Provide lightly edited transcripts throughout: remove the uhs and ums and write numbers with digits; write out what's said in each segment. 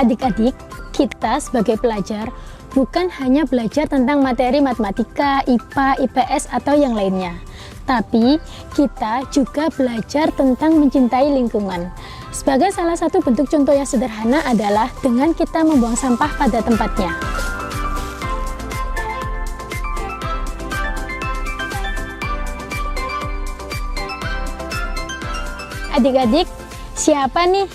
Adik-adik, kita sebagai pelajar bukan hanya belajar tentang materi matematika, IPA, IPS, atau yang lainnya, tapi kita juga belajar tentang mencintai lingkungan. Sebagai salah satu bentuk contoh yang sederhana adalah dengan kita membuang sampah pada tempatnya. Adik-adik, siapa nih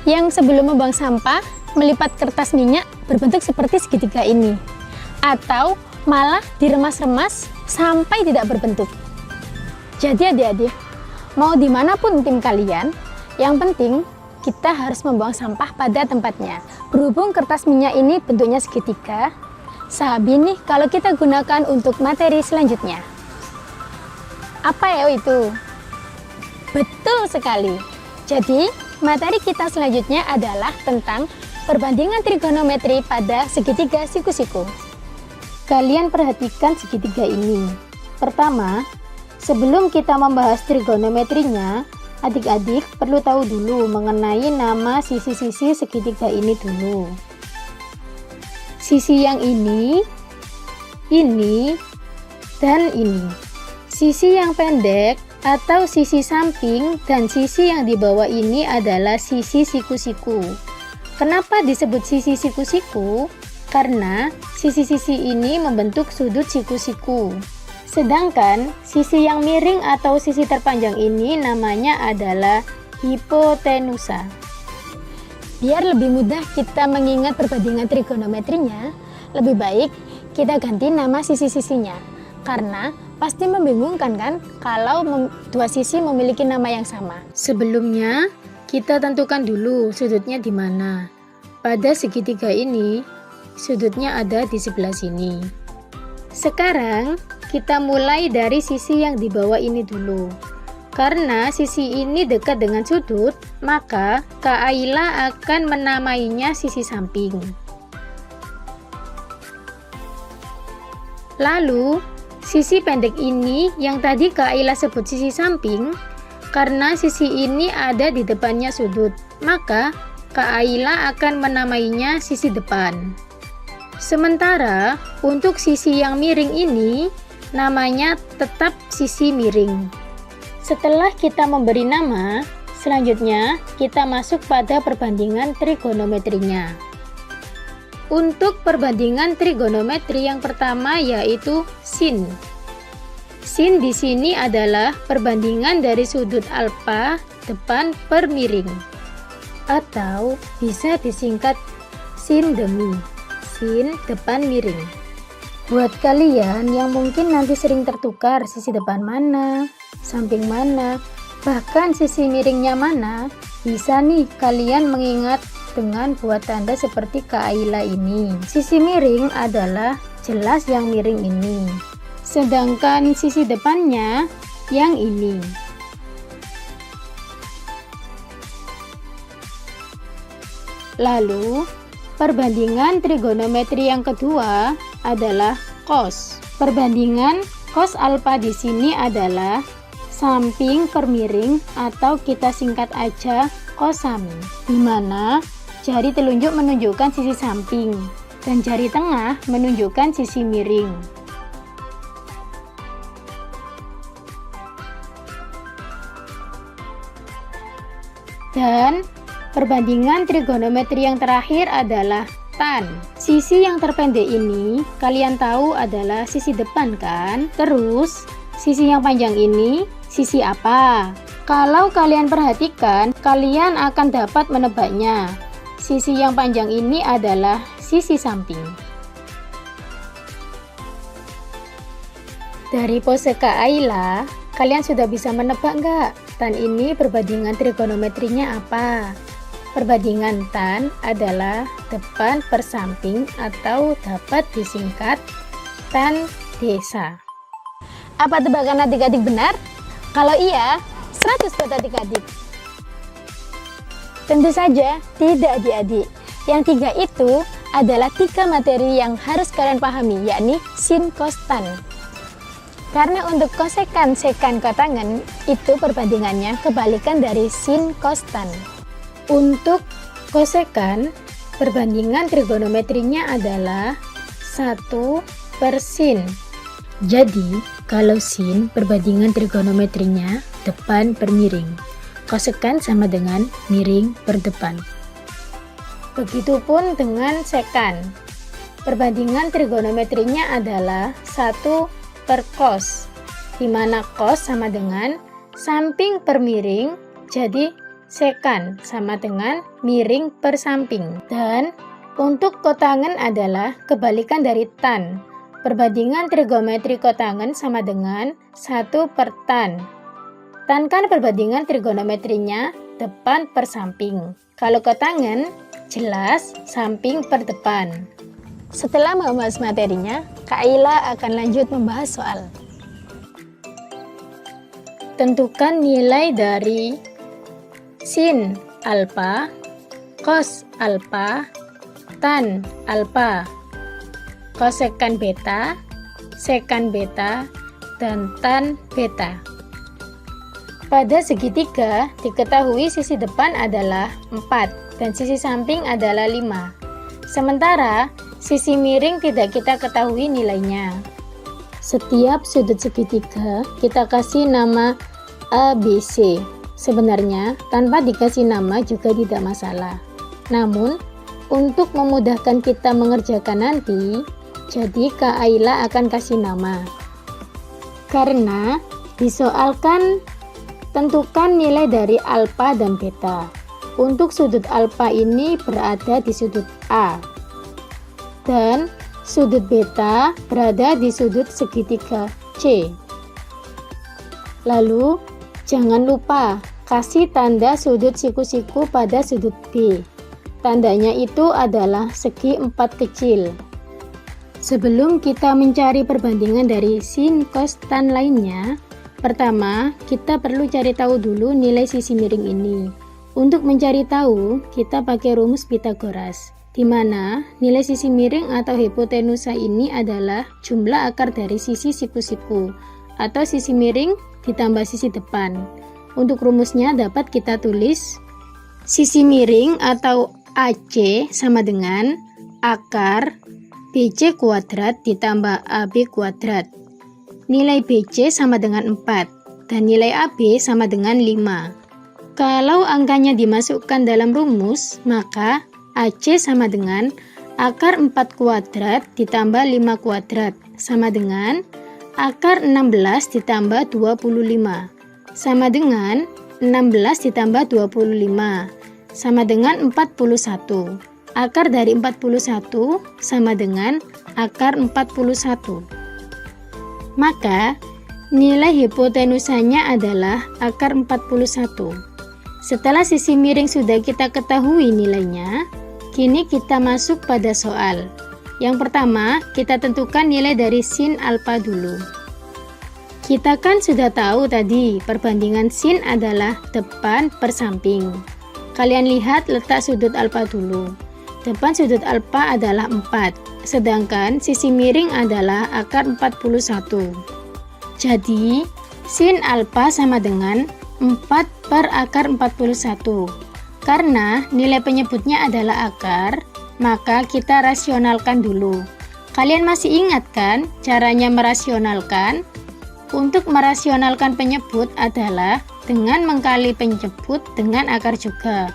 yang sebelum membuang sampah melipat kertas minyak berbentuk seperti segitiga ini? Atau malah diremas-remas sampai tidak berbentuk? Jadi adik-adik, mau dimanapun tim kalian, yang penting kita harus membuang sampah pada tempatnya. Berhubung kertas minyak ini bentuknya segitiga, sabi nih kalau kita gunakan untuk materi selanjutnya. Apa ya itu? Betul sekali. Jadi, materi kita selanjutnya adalah tentang perbandingan trigonometri pada segitiga siku-siku. Kalian perhatikan segitiga ini. Pertama, sebelum kita membahas trigonometrinya, adik-adik perlu tahu dulu mengenai nama sisi-sisi segitiga ini dulu. Sisi yang ini, dan ini. Sisi yang pendek atau sisi samping dan sisi yang di bawah ini adalah sisi siku-siku. Kenapa disebut sisi siku-siku? Karena sisi-sisi ini membentuk sudut siku-siku. Sedangkan sisi yang miring atau sisi terpanjang ini namanya adalah hipotenusa. Biar lebih mudah kita mengingat perbandingan trigonometrinya, lebih baik kita ganti nama sisi-sisinya. Karena pasti membingungkan kan kalau dua sisi memiliki nama yang sama. Sebelumnya, kita tentukan dulu sudutnya di mana. Pada segitiga ini, sudutnya ada di sebelah sini. Sekarang, kita mulai dari sisi yang di bawah ini dulu. Karena sisi ini dekat dengan sudut, maka Kak Aila akan menamainya sisi samping. Lalu, sisi pendek ini yang tadi Kak Aila sebut sisi samping, karena sisi ini ada di depannya sudut, maka Kak Aila akan menamainya sisi depan. Sementara untuk sisi yang miring ini, namanya tetap sisi miring. Setelah kita memberi nama, selanjutnya kita masuk pada perbandingan trigonometrinya. Untuk perbandingan trigonometri yang pertama yaitu sin. Sin di sini adalah perbandingan dari sudut alfa depan per miring, atau bisa disingkat sin demi, sin depan miring. Buat kalian yang mungkin nanti sering tertukar sisi depan mana, samping mana, bahkan sisi miringnya mana, bisa nih kalian mengingat dengan buat tanda seperti Kak Aila ini. Sisi miring adalah jelas yang miring ini, sedangkan sisi depannya yang ini. Lalu, perbandingan trigonometri yang kedua adalah cos. Perbandingan cos alfa di sini adalah samping per miring atau kita singkat aja cosam, di mana jari telunjuk menunjukkan sisi samping dan jari tengah menunjukkan sisi miring. Dan perbandingan trigonometri yang terakhir adalah tan. Sisi yang terpendek ini kalian tahu adalah sisi depan kan? Terus sisi yang panjang ini sisi apa? Kalau kalian perhatikan, kalian akan dapat menebaknya. Sisi yang panjang ini adalah sisi samping. Dari pose Kak Aila, kalian sudah bisa menebak nggak? Tan ini perbandingan trigonometrinya apa? Perbandingan tan adalah depan per samping atau dapat disingkat tan desa. Apa tebakan adik-adik benar? Kalau iya, 100 buat adik-adik. Tentu saja tidak adik-adik. Yang tiga itu adalah 3 materi yang harus kalian pahami, yakni sin, cos, tan. Karena untuk kosekan, sekan, kotangan itu perbandingannya kebalikan dari sin, cos, tan. Untuk kosekan, Perbandingan trigonometrinya adalah 1/sin. Jadi, kalau sin perbandingan trigonometrinya depan per miring. Kosekan sama dengan miring per depan. Begitupun dengan sekan. Perbandingan trigonometrinya adalah 1/cos, di mana cos sama dengan samping per miring, jadi sekan sama dengan miring per samping. Dan untuk kotangen adalah kebalikan dari tan. Perbandingan trigonometri kotangen sama dengan 1/tan. Tan kan perbandingan trigonometrinya depan per samping. Kalau kotangen jelas samping per depan. Setelah membahas materinya, Kak Aila akan lanjut membahas soal. Tentukan nilai dari sin alfa, cos alfa, tan alfa, kosekan beta, sekan beta, dan tan beta. Pada segitiga, diketahui sisi depan adalah 4 dan sisi samping adalah 5. Sementara, sisi miring tidak kita ketahui nilainya. Setiap sudut segitiga kita kasih nama ABC. Sebenarnya, tanpa dikasih nama juga tidak masalah. Namun, untuk memudahkan kita mengerjakan nanti, jadi Kak Aila akan kasih nama. Karena disoalkan tentukan nilai dari alfa dan beta. Untuk sudut alfa ini berada di sudut A. Dan sudut beta berada di sudut segitiga C. Lalu, jangan lupa kasih tanda sudut siku-siku pada sudut B. Tandanya itu adalah segi 4 kecil. Sebelum kita mencari perbandingan dari sin, cos, tan lainnya, pertama kita perlu cari tahu dulu nilai sisi miring ini. Untuk mencari tahu, kita pakai rumus Pythagoras, di mana nilai sisi miring atau hipotenusa ini adalah jumlah akar dari sisi siku-siku atau sisi miring ditambah sisi depan. Untuk rumusnya dapat kita tulis sisi miring atau AC sama dengan akar BC kuadrat ditambah AB kuadrat. Nilai BC sama dengan 4 dan nilai AB sama dengan 5. Kalau angkanya dimasukkan dalam rumus, maka AC sama dengan akar 4 kuadrat ditambah 5 kuadrat sama dengan akar 16 ditambah 25 sama dengan 16 ditambah 25 sama dengan 41. Akar dari 41 sama dengan akar 41. Maka nilai hipotenusanya adalah akar 41. Setelah sisi miring sudah kita ketahui nilainya, kini kita masuk pada soal. Yang pertama, kita tentukan nilai dari sin alfa dulu. Kita kan sudah tahu tadi, perbandingan sin adalah depan per samping. Kalian lihat letak sudut alfa dulu. Depan sudut alfa adalah 4, sedangkan sisi miring adalah akar 41. Jadi, sin alfa sama dengan 4 per akar 41. Karena nilai penyebutnya adalah akar, maka kita rasionalkan dulu. Kalian masih ingat kan caranya merasionalkan? Untuk merasionalkan penyebut adalah dengan mengkali penyebut dengan akar juga.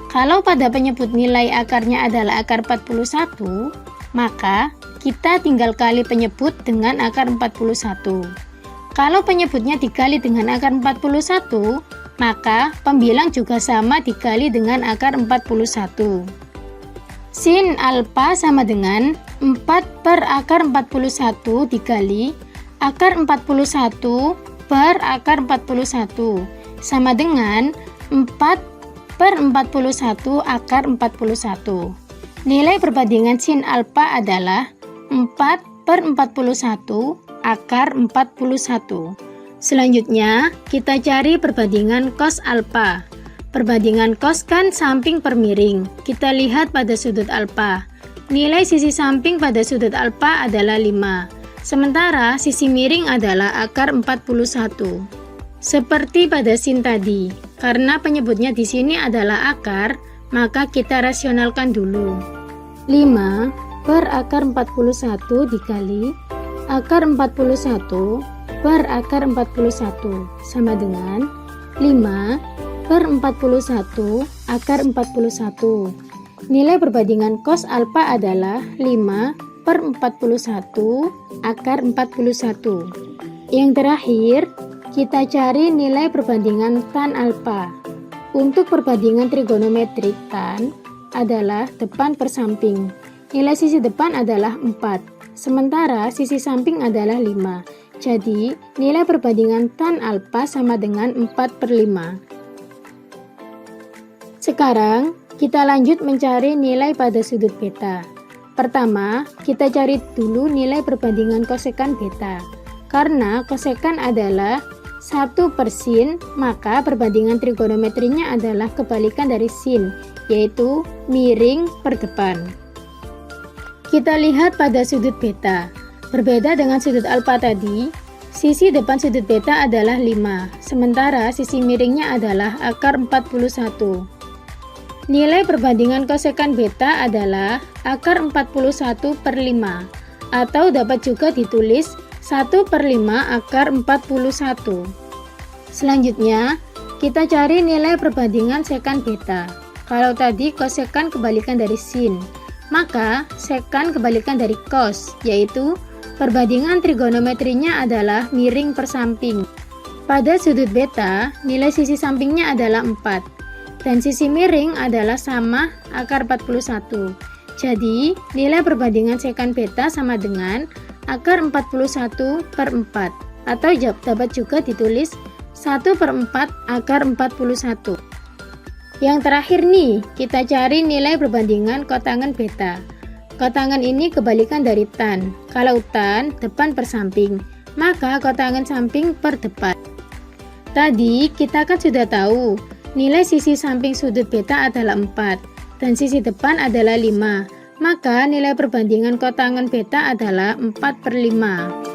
Kalau pada penyebut nilai akarnya adalah akar 41, maka kita tinggal kali penyebut dengan akar 41. Kalau penyebutnya dikali dengan akar 41, maka pembilang juga sama dikali dengan akar 41. Sin alfa sama dengan 4 per akar 41 dikali akar 41 per akar 41 sama dengan 4 per 41 akar 41. Nilai perbandingan sin alfa adalah 4 per 41 akar 41. Selanjutnya, kita cari perbandingan cos alfa. Perbandingan cos kan samping per miring. Kita lihat pada sudut alfa. Nilai sisi samping pada sudut alfa adalah 5. Sementara sisi miring adalah akar 41. Seperti pada sin tadi, karena penyebutnya di sini adalah akar, maka kita rasionalkan dulu. 5 per akar 41 dikali akar 41 per akar 41 sama dengan 5 per 41 akar 41. Nilai perbandingan cos alfa adalah 5 per 41 akar 41. Yang terakhir, kita cari nilai perbandingan tan alfa. Untuk perbandingan trigonometrik tan adalah depan per samping. Nilai sisi depan adalah 4, sementara sisi samping adalah 5. Jadi, nilai perbandingan tan alfa sama dengan 4 per 5. Sekarang, kita lanjut mencari nilai pada sudut beta. Pertama, kita cari dulu nilai perbandingan kosekan beta. Karena kosekan adalah 1 per sin, maka perbandingan trigonometrinya adalah kebalikan dari sin, yaitu miring per depan. Kita lihat pada sudut beta. Berbeda dengan sudut alfa tadi, sisi depan sudut beta adalah 5, sementara sisi miringnya adalah akar 41. Nilai perbandingan kosekan beta adalah akar 41 per 5, atau dapat juga ditulis 1 per 5 akar 41. Selanjutnya, kita cari nilai perbandingan sekan beta. Kalau tadi kosekan kebalikan dari sin, maka sekan kebalikan dari cos, yaitu perbandingan trigonometrinya adalah miring per samping. Pada sudut beta, nilai sisi sampingnya adalah 4, dan sisi miring adalah sama akar 41. Jadi, nilai perbandingan sekan beta sama dengan akar 41 per 4, atau dapat juga ditulis 1 per 4 akar 41. Yang terakhir nih, kita cari nilai perbandingan kotangen beta. Kotangen ini kebalikan dari tan. Kalau tan depan per samping, maka kotangen samping per depan. Tadi kita kan sudah tahu, nilai sisi samping sudut beta adalah 4, dan sisi depan adalah 5. Maka nilai perbandingan kotangen beta adalah 4 per 5.